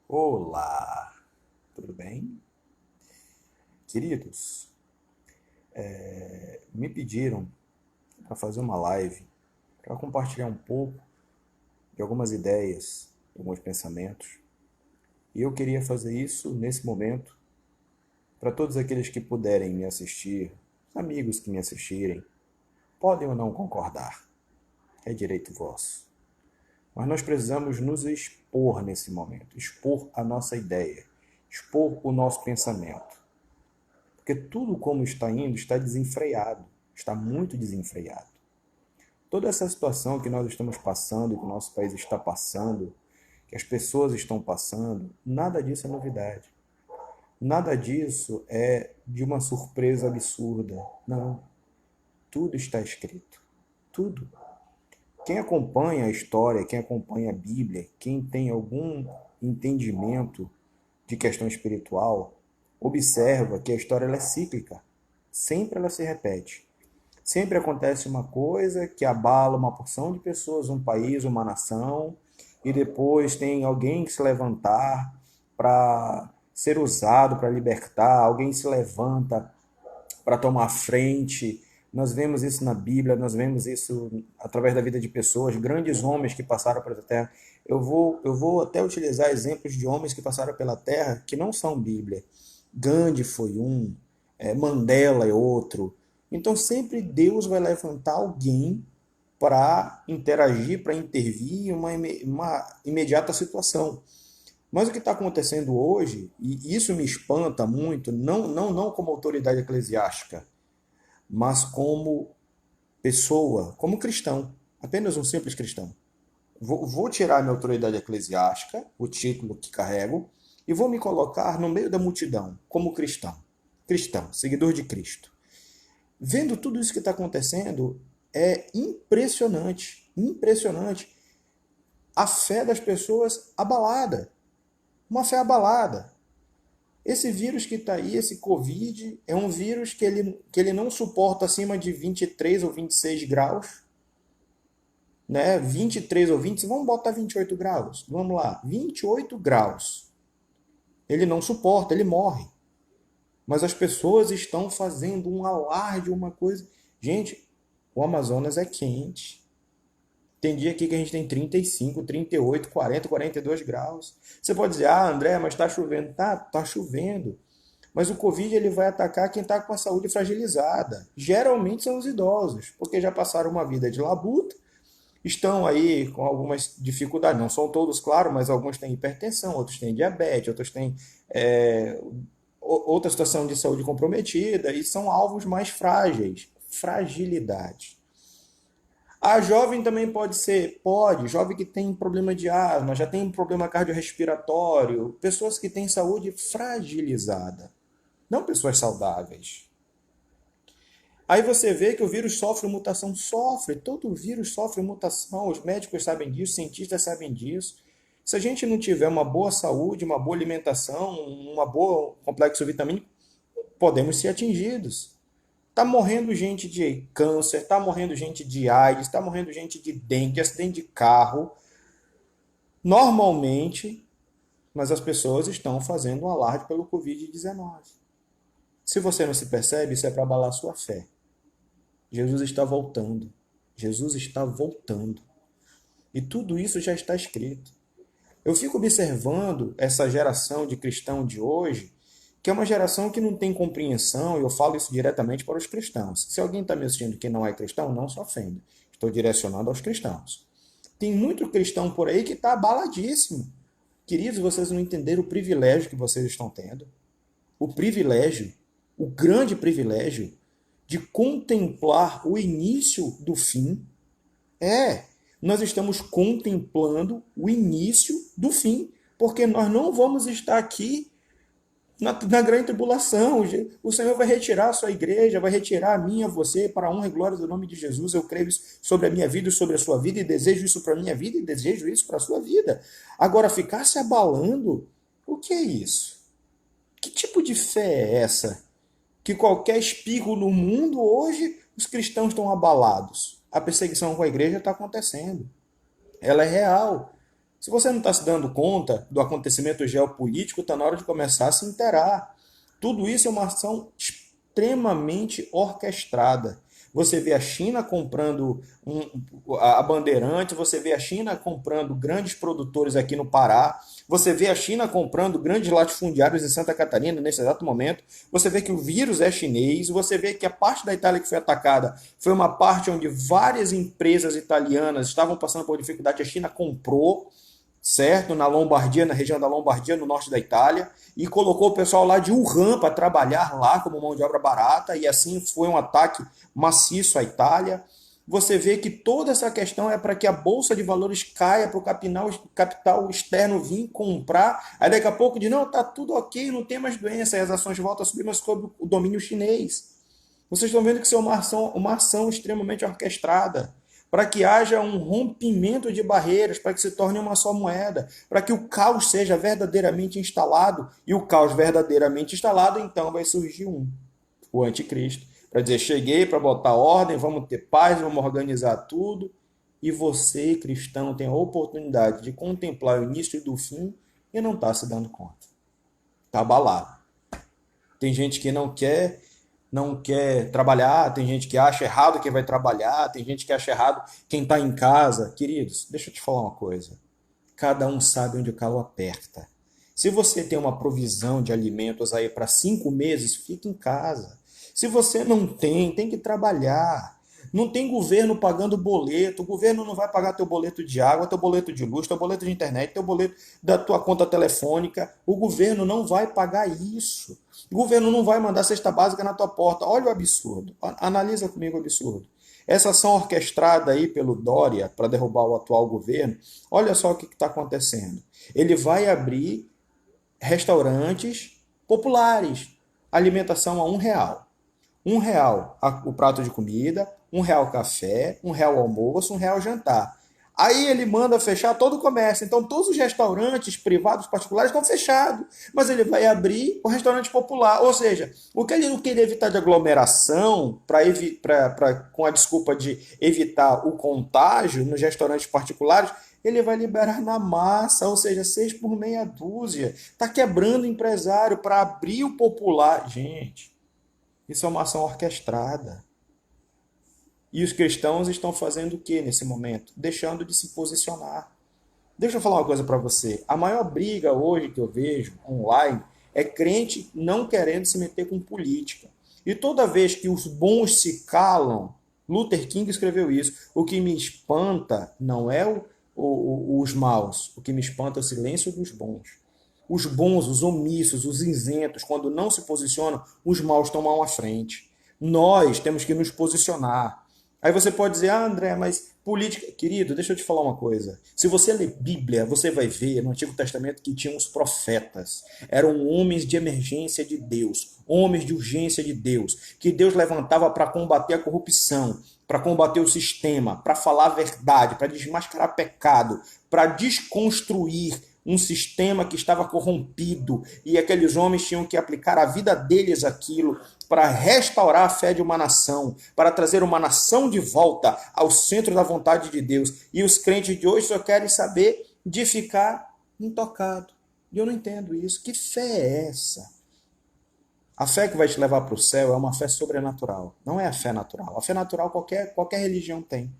Olá, tudo bem? Queridos, me pediram para fazer uma live para compartilhar um pouco de algumas ideias, alguns pensamentos. E eu queria fazer isso nesse momento para todos aqueles que puderem me assistir, amigos que me assistirem, podem ou não concordar, é direito vosso. Mas nós precisamos nos expor nesse momento, expor a nossa ideia, expor o nosso pensamento. Porque tudo como está indo está desenfreado, está muito desenfreado. Toda essa situação que nós estamos passando, que o nosso país está passando, que as pessoas estão passando, nada disso é novidade. Nada disso é de uma surpresa absurda. Não. Tudo está escrito. Tudo. Quem acompanha a história, quem acompanha a Bíblia, quem tem algum entendimento de questão espiritual, observa que a história ela é cíclica. Sempre ela se repete. Sempre acontece uma coisa que abala uma porção de pessoas, um país, uma nação, e depois tem alguém que se levantar para ser usado para libertar, alguém se levanta para tomar frente. Nós vemos isso na Bíblia, nós vemos isso através da vida de pessoas, grandes homens que passaram pela Terra. Eu vou até utilizar exemplos de homens que passaram pela Terra que não são Bíblia. Gandhi foi um, Mandela é outro. Então sempre Deus vai levantar alguém para interagir, para intervir em uma imediata situação. Mas o que está acontecendo hoje, e isso me espanta muito, não como autoridade eclesiástica, mas como pessoa, como cristão, apenas um simples cristão. Vou tirar minha autoridade eclesiástica, o título que carrego, e vou me colocar no meio da multidão, como cristão, seguidor de Cristo. Vendo tudo isso que está acontecendo, é impressionante, impressionante a fé das pessoas abalada, uma fé abalada. Esse vírus que está aí, esse Covid, é um vírus que ele não suporta acima de 23 ou 26 graus, né? 23 ou 20, vamos botar 28 graus. Vamos lá, 28 graus. Ele não suporta, ele morre. Mas as pessoas estão fazendo um alarde, uma coisa. Gente, o Amazonas é quente. Tem dia aqui que a gente tem 35, 38, 40, 42 graus. Você pode dizer, André, mas está chovendo. Tá chovendo. Mas o Covid ele vai atacar quem está com a saúde fragilizada. Geralmente são os idosos, porque já passaram uma vida de labuta, estão aí com algumas dificuldades. Não são todos, claro, mas alguns têm hipertensão, outros têm diabetes, outros têm outra situação de saúde comprometida e são alvos mais frágeis. Fragilidade. A jovem também pode ser, pode, jovem que tem problema de asma, já tem problema cardiorrespiratório, pessoas que têm saúde fragilizada, não pessoas saudáveis. Aí você vê que o vírus sofre mutação, sofre, todo vírus sofre mutação, os médicos sabem disso, os cientistas sabem disso. Se a gente não tiver uma boa saúde, uma boa alimentação, uma boa complexo vitamínico, podemos ser atingidos. Tá morrendo gente de câncer, tá morrendo gente de AIDS, tá morrendo gente de dengue, de acidente de carro, normalmente, mas as pessoas estão fazendo um alarde pelo Covid-19. Se você não se percebe, isso é para abalar sua fé. Jesus está voltando. Jesus está voltando. E tudo isso já está escrito. Eu fico observando essa geração de cristão de hoje, que é uma geração que não tem compreensão, e eu falo isso diretamente para os cristãos. Se alguém está me assistindo que não é cristão, não se ofenda. Estou direcionando aos cristãos. Tem muito cristão por aí que está abaladíssimo. Queridos, vocês não entenderam o privilégio que vocês estão tendo. O privilégio, o grande privilégio de contemplar o início do fim. Nós estamos contemplando o início do fim, porque nós não vamos estar aqui na grande tribulação. O Senhor vai retirar a sua igreja, vai retirar a minha, você, para a honra e glória do nome de Jesus. Eu creio isso sobre a minha vida e sobre a sua vida, e desejo isso para a minha vida e desejo isso para a sua vida. Agora, ficar se abalando, o que é isso? Que tipo de fé é essa? Que qualquer espirro no mundo, hoje, os cristãos estão abalados. A perseguição com a igreja está acontecendo. Ela é real. Se você não está se dando conta do acontecimento geopolítico, está na hora de começar a se inteirar. Tudo isso é uma ação extremamente orquestrada. Você vê a China comprando a Bandeirante, você vê a China comprando grandes produtores aqui no Pará, você vê a China comprando grandes latifundiários em Santa Catarina nesse exato momento, você vê que o vírus é chinês, você vê que a parte da Itália que foi atacada foi uma parte onde várias empresas italianas estavam passando por dificuldade, a China comprou, certo? Na Lombardia, na região da Lombardia, no norte da Itália, e colocou o pessoal lá de Wuhan para trabalhar lá como mão de obra barata, e assim foi um ataque maciço à Itália. Você vê que toda essa questão é para que a bolsa de valores caia para o capital externo vir comprar. Aí daqui a pouco diz, não, tá tudo ok, não tem mais doença, aí as ações voltam a subir, mas sob o domínio chinês. Vocês estão vendo que isso é uma ação extremamente orquestrada para que haja um rompimento de barreiras, para que se torne uma só moeda, para que o caos seja verdadeiramente instalado, e o caos verdadeiramente instalado, então vai surgir o anticristo, para dizer, cheguei para botar ordem, vamos ter paz, vamos organizar tudo, e você, cristão, tem a oportunidade de contemplar o início do fim e não está se dando conta. Está abalado. Tem gente que não quer trabalhar, tem gente que acha errado quem vai trabalhar, tem gente que acha errado quem está em casa. Queridos, deixa eu te falar uma coisa. Cada um sabe onde o calo aperta. Se você tem uma provisão de alimentos aí para 5 meses, fique em casa. Se você não tem, tem que trabalhar. Não tem governo pagando boleto. O governo não vai pagar teu boleto de água, teu boleto de luz, teu boleto de internet, teu boleto da tua conta telefônica. O governo não vai pagar isso. O governo não vai mandar cesta básica na tua porta. Olha o absurdo. Analisa comigo o absurdo. Essa ação orquestrada aí pelo Dória para derrubar o atual governo, olha só o que está acontecendo. Ele vai abrir restaurantes populares, alimentação a R$ 1. R$ 1 o prato de comida, R$ 1 o café, R$ 1 o almoço, R$ 1 o jantar. Aí ele manda fechar todo o comércio. Então todos os restaurantes privados particulares estão fechados. Mas ele vai abrir o restaurante popular. Ou seja, o que ele não queria evitar de aglomeração, com a desculpa de evitar o contágio nos restaurantes particulares, ele vai liberar na massa, ou seja, 6 por meia dúzia. Está quebrando o empresário para abrir o popular. Gente, isso é uma ação orquestrada. E os cristãos estão fazendo o que nesse momento? Deixando de se posicionar. Deixa eu falar uma coisa para você. A maior briga hoje que eu vejo online é crente não querendo se meter com política. E toda vez que os bons se calam, Luther King escreveu isso, o que me espanta não é os maus, o que me espanta é o silêncio dos bons. Os bons, os omissos, os isentos, quando não se posicionam, os maus tomam à frente. Nós temos que nos posicionar. Aí você pode dizer, André, mas política... Querido, deixa eu te falar uma coisa. Se você ler Bíblia, você vai ver no Antigo Testamento que tinham os profetas. Eram homens de emergência de Deus, homens de urgência de Deus, que Deus levantava para combater a corrupção, para combater o sistema, para falar a verdade, para desmascarar pecado, para desconstruir um sistema que estava corrompido, e aqueles homens tinham que aplicar a vida deles aquilo para restaurar a fé de uma nação, para trazer uma nação de volta ao centro da vontade de Deus. E os crentes de hoje só querem saber de ficar intocado. E eu não entendo isso. Que fé é essa? A fé que vai te levar para o céu é uma fé sobrenatural, não é a fé natural. A fé natural qualquer religião tem.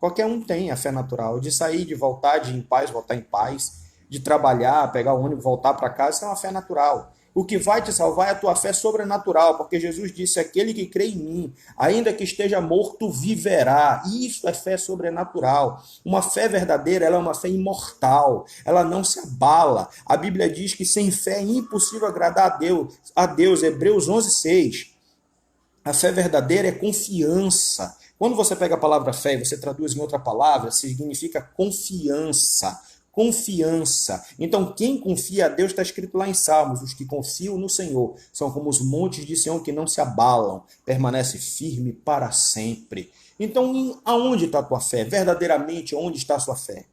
Qualquer um tem a fé natural, de sair, de voltar de em paz, voltar em paz, de trabalhar, pegar o ônibus, voltar para casa, isso é uma fé natural. O que vai te salvar é a tua fé sobrenatural, porque Jesus disse, aquele que crê em mim, ainda que esteja morto, viverá. Isso é fé sobrenatural. Uma fé verdadeira, ela é uma fé imortal, ela não se abala. A Bíblia diz que sem fé é impossível agradar a Deus, Hebreus 11:6. A fé verdadeira é confiança. Quando você pega a palavra fé e você traduz em outra palavra, significa confiança. Confiança. Então, quem confia a Deus, está escrito lá em Salmos, os que confiam no Senhor são como os montes de Sião que não se abalam, permanece firme para sempre. Então, aonde está a tua fé? Verdadeiramente, onde está a sua fé?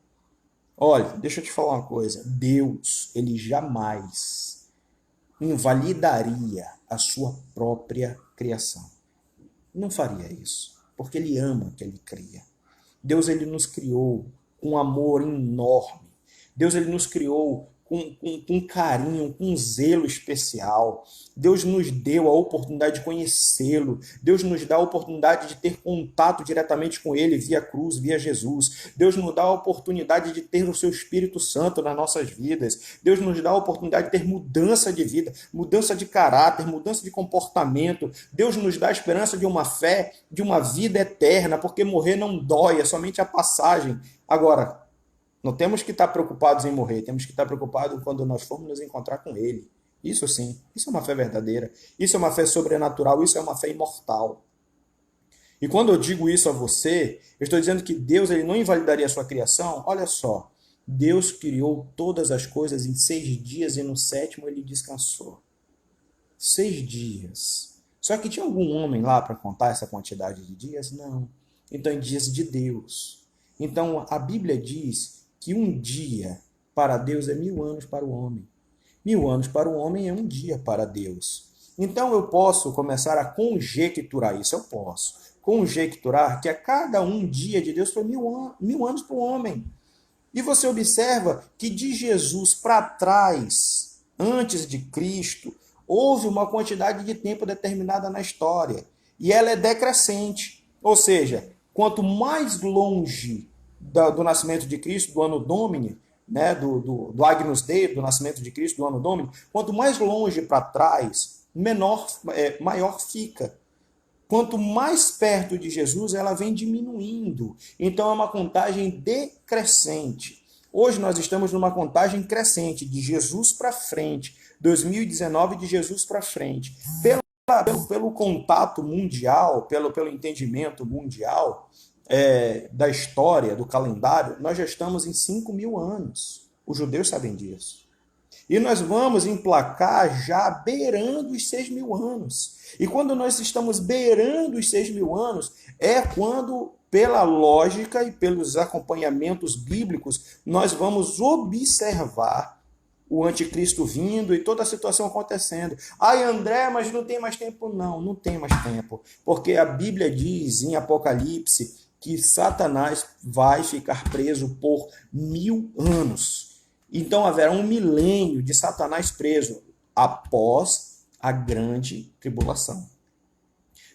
Olha, deixa eu te falar uma coisa. Deus, ele jamais invalidaria a sua própria criação. Não faria isso, porque ele ama o que ele cria. Deus, ele nos criou com um amor enorme. Deus ele nos criou com carinho, com um zelo especial. Deus nos deu a oportunidade de conhecê-lo. Deus nos dá a oportunidade de ter contato diretamente com ele via cruz, via Jesus. Deus nos dá a oportunidade de ter o seu Espírito Santo nas nossas vidas. Deus nos dá a oportunidade de ter mudança de vida, mudança de caráter, mudança de comportamento. Deus nos dá a esperança de uma fé, de uma vida eterna, porque morrer não dói, é somente a passagem. Agora, não temos que estar preocupados em morrer, temos que estar preocupados quando nós formos nos encontrar com Ele. Isso sim, isso é uma fé verdadeira, isso é uma fé sobrenatural, isso é uma fé imortal. E quando eu digo isso a você, eu estou dizendo que Deus ele não invalidaria a sua criação. Olha só, Deus criou todas as coisas em 6 dias e no sétimo ele descansou. 6 dias. Só que tinha algum homem lá para contar essa quantidade de dias? Não. Então, em dias de Deus. Então, a Bíblia diz que um dia para Deus é 1000 anos para o homem. 1000 anos para o homem é um dia para Deus. Então eu posso começar a conjecturar isso, eu posso. Conjecturar que a cada um dia de Deus foi 1000 anos para o homem. E você observa que de Jesus para trás, antes de Cristo, houve uma quantidade de tempo determinada na história. E ela é decrescente. Ou seja, quanto mais longe do nascimento de Cristo, do ano Domini, né, do Agnus Dei, do nascimento de Cristo, do ano Domini, quanto mais longe para trás, maior fica. Quanto mais perto de Jesus, ela vem diminuindo. Então é uma contagem decrescente. Hoje nós estamos numa contagem crescente, de Jesus para frente. 2019 de Jesus para frente. Pelo contato mundial, pelo entendimento mundial da história, do calendário, nós já estamos em 5.000 anos. Os judeus sabem disso. E nós vamos emplacar já beirando os 6.000 anos. E quando nós estamos beirando os 6.000 anos, é quando, pela lógica e pelos acompanhamentos bíblicos, nós vamos observar o anticristo vindo e toda a situação acontecendo. Ai, André, mas não tem mais tempo? Não, não tem mais tempo. Porque a Bíblia diz em Apocalipse que Satanás vai ficar preso por 1000 anos. Então haverá um milênio de Satanás preso após a grande tribulação.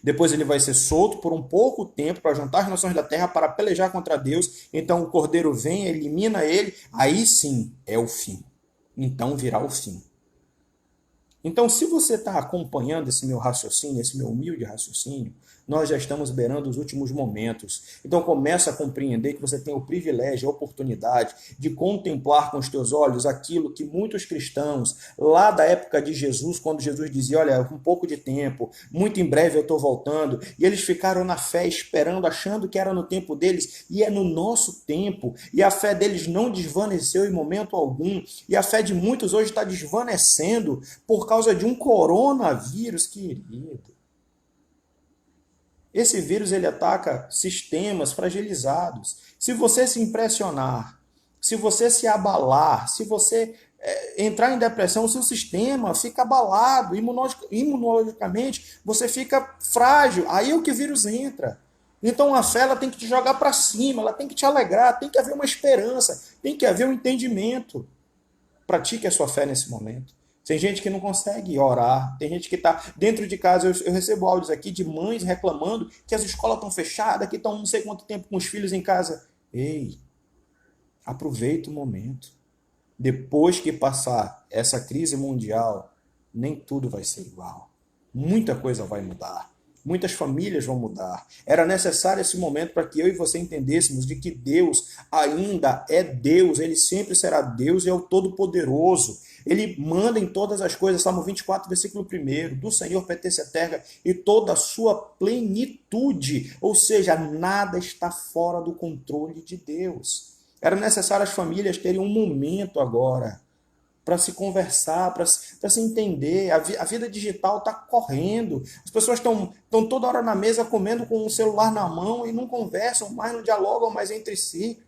Depois ele vai ser solto por um pouco tempo para juntar as nações da terra para pelejar contra Deus. Então o cordeiro vem, elimina ele, aí sim é o fim. Então virá o fim. Então, se você está acompanhando esse meu raciocínio, esse meu humilde raciocínio, nós já estamos beirando os últimos momentos. Então, começa a compreender que você tem o privilégio, a oportunidade de contemplar com os teus olhos aquilo que muitos cristãos, lá da época de Jesus, quando Jesus dizia, olha, um pouco de tempo, muito em breve eu estou voltando, e eles ficaram na fé esperando, achando que era no tempo deles, e é no nosso tempo, e a fé deles não desvaneceu em momento algum, e a fé de muitos hoje está desvanecendo por causa de um coronavírus, querido. Esse vírus ele ataca sistemas fragilizados. Se você se impressionar, se você se abalar, se você entrar em depressão, o seu sistema fica abalado, imunologicamente você fica frágil. Aí é o que o vírus entra. Então a fé ela tem que te jogar para cima, ela tem que te alegrar, tem que haver uma esperança, tem que haver um entendimento. Pratique a sua fé nesse momento. Tem gente que não consegue orar, tem gente que está dentro de casa. Eu recebo áudios aqui de mães reclamando que as escolas estão fechadas, que estão não sei quanto tempo com os filhos em casa. Ei, aproveita o momento. Depois que passar essa crise mundial, nem tudo vai ser igual. Muita coisa vai mudar. Muitas famílias vão mudar. Era necessário esse momento para que eu e você entendêssemos de que Deus ainda é Deus. Ele sempre será Deus e é o Todo-Poderoso. Ele manda em todas as coisas. Salmo 24, versículo 1. Do Senhor pertence a terra e toda a sua plenitude. Ou seja, nada está fora do controle de Deus. Era necessário as famílias terem um momento agora para se conversar, para se entender. A vida digital está correndo. As pessoas estão toda hora na mesa comendo com o celular na mão e não conversam mais, não dialogam mais entre si.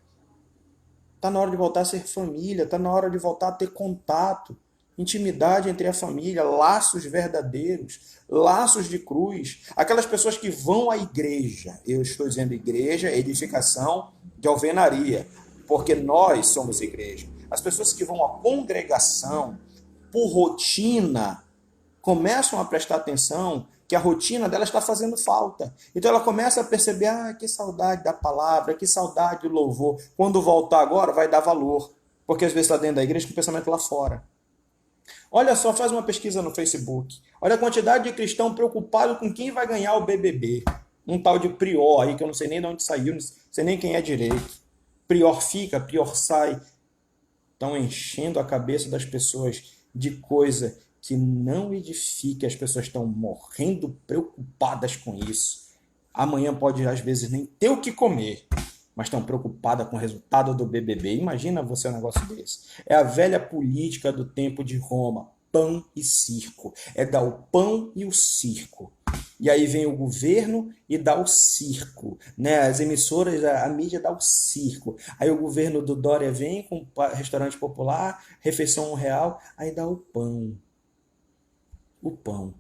Está na hora de voltar a ser família, está na hora de voltar a ter contato, intimidade entre a família, laços verdadeiros, laços de cruz. Aquelas pessoas que vão à igreja, eu estou dizendo igreja, edificação de alvenaria, porque nós somos igreja. As pessoas que vão à congregação por rotina começam a prestar atenção que a rotina dela está fazendo falta. Então ela começa a perceber, que saudade da palavra, que saudade do louvor. Quando voltar agora, vai dar valor. Porque às vezes está dentro da igreja com o pensamento lá fora. Olha só, faz uma pesquisa no Facebook. Olha a quantidade de cristão preocupado com quem vai ganhar o BBB. Um tal de Prior aí, que eu não sei nem de onde saiu, não sei nem quem é direito. Prior fica, Prior sai. Estão enchendo a cabeça das pessoas de coisa que não edifica. As pessoas estão morrendo preocupadas com isso. Amanhã pode, às vezes, nem ter o que comer, mas estão preocupadas com o resultado do BBB. Imagina você um negócio desse. É a velha política do tempo de Roma, pão e circo. É dar o pão e o circo. E aí vem o governo e dá o circo, né? As emissoras, a mídia dá o circo. Aí o governo do Dória vem com restaurante popular, refeição R$1, aí dá o pão. O pão.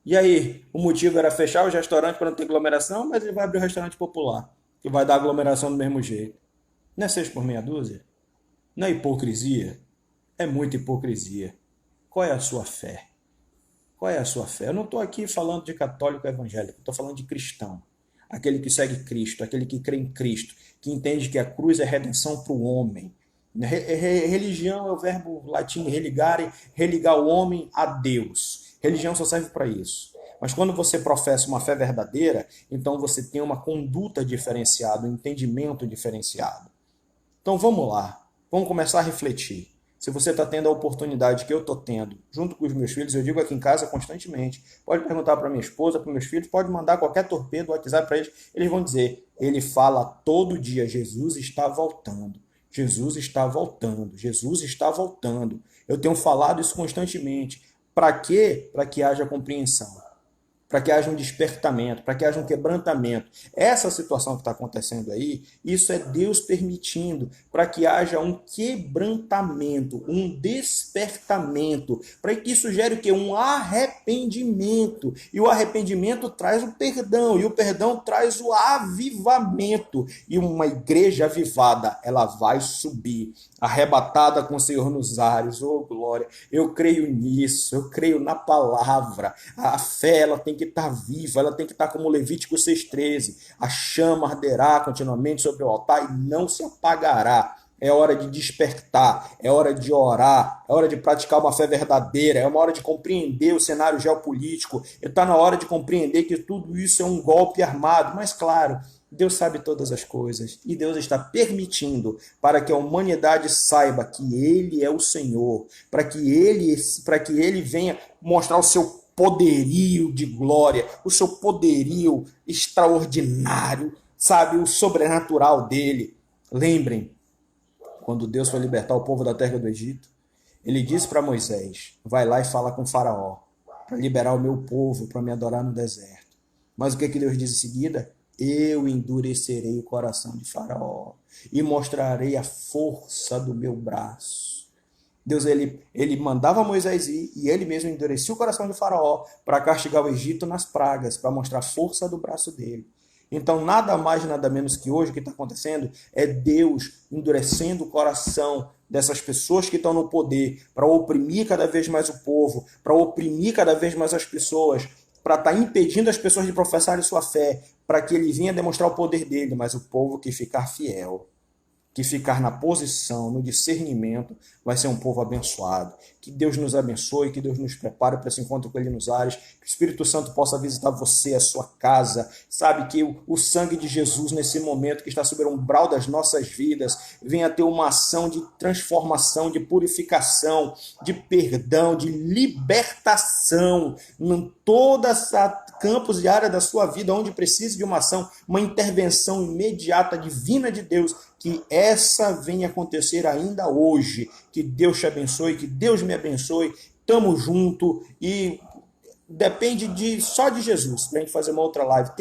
E aí, o motivo era fechar os restaurantes para não ter aglomeração, mas ele vai abrir o restaurante popular, que vai dar aglomeração do mesmo jeito. Não é 6 por meia dúzia? Não é hipocrisia? É muita hipocrisia. Qual é a sua fé? Qual é a sua fé? Eu não estou aqui falando de católico evangélico, estou falando de cristão. Aquele que segue Cristo, aquele que crê em Cristo, que entende que a cruz é redenção para o homem. Religião é o verbo latim religare, religar o homem a Deus. Religião só serve para isso. Mas quando você professa uma fé verdadeira, então você tem uma conduta diferenciada, um entendimento diferenciado. Então vamos lá, vamos começar a refletir. Se você está tendo a oportunidade que eu estou tendo, junto com os meus filhos, eu digo aqui em casa constantemente, pode perguntar para minha esposa, para meus filhos, pode mandar qualquer torpedo, WhatsApp para eles vão dizer, ele fala todo dia, Jesus está voltando, Jesus está voltando, Jesus está voltando. Eu tenho falado isso constantemente. Para quê? Para que haja compreensão, para que haja um despertamento, para que haja um quebrantamento. Essa situação que está acontecendo aí, isso é Deus permitindo, para que haja um quebrantamento, um despertamento, para que isso gere o quê? Um arrependimento. E o arrependimento traz o perdão, e o perdão traz o avivamento. E uma igreja avivada, ela vai subir, arrebatada com o Senhor nos ares. Oh, glória! Eu creio nisso, eu creio na palavra. A fé, ela tem que estar viva, ela tem que estar como Levítico 6,13. A chama arderá continuamente sobre o altar e não se apagará. É hora de despertar, é hora de orar, é hora de praticar uma fé verdadeira, é uma hora de compreender o cenário geopolítico, está na hora de compreender que tudo isso é um golpe armado. Mas claro, Deus sabe todas as coisas e Deus está permitindo para que a humanidade saiba que Ele é o Senhor, para que Ele venha mostrar o seu poderio de glória, o seu poderio extraordinário, sabe, o sobrenatural dele. Lembrem, quando Deus foi libertar o povo da terra do Egito, ele disse para Moisés, vai lá e fala com Faraó, para liberar o meu povo, para me adorar no deserto. Mas o que Deus diz em seguida? Eu endurecerei o coração de Faraó e mostrarei a força do meu braço. Deus ele mandava Moisés ir e ele mesmo endurecia o coração de Faraó para castigar o Egito nas pragas, para mostrar a força do braço dele. Então, nada mais, nada menos que hoje o que está acontecendo é Deus endurecendo o coração dessas pessoas que estão no poder para oprimir cada vez mais o povo, para oprimir cada vez mais as pessoas, para estar impedindo as pessoas de professarem sua fé, para que ele venha demonstrar o poder dele, mas o povo que ficar fiel, que ficar na posição, no discernimento, vai ser um povo abençoado. Que Deus nos abençoe, que Deus nos prepare para esse encontro com Ele nos ares, que o Espírito Santo possa visitar você, a sua casa, sabe, que o sangue de Jesus nesse momento que está sobre o umbral das nossas vidas, venha ter uma ação de transformação, de purificação, de perdão, de libertação, em toda essa campos e área da sua vida onde precise de uma ação, uma intervenção imediata, divina de Deus, que essa venha acontecer ainda hoje. Que Deus te abençoe, que Deus me abençoe. Tamo junto e depende só de Jesus para a gente fazer uma outra live.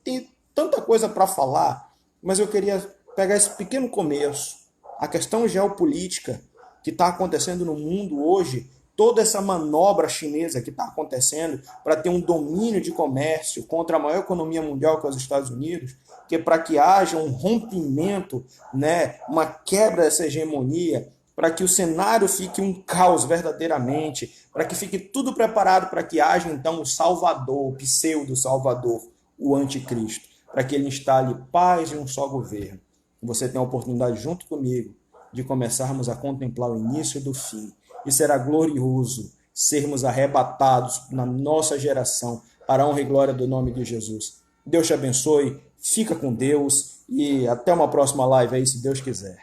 Tem tanta coisa para falar, mas eu queria pegar esse pequeno começo, a questão geopolítica que está acontecendo no mundo hoje, toda essa manobra chinesa que está acontecendo para ter um domínio de comércio contra a maior economia mundial, que é os Estados Unidos, que é para que haja um rompimento, né, uma quebra dessa hegemonia, para que o cenário fique um caos verdadeiramente, para que fique tudo preparado para que haja então o Salvador, o pseudo-Salvador, o anticristo, para que ele instale paz e um só governo. Você tem a oportunidade junto comigo de começarmos a contemplar o início do fim. E será glorioso sermos arrebatados na nossa geração para a honra e glória do nome de Jesus. Deus te abençoe, fica com Deus e até uma próxima live aí, se Deus quiser.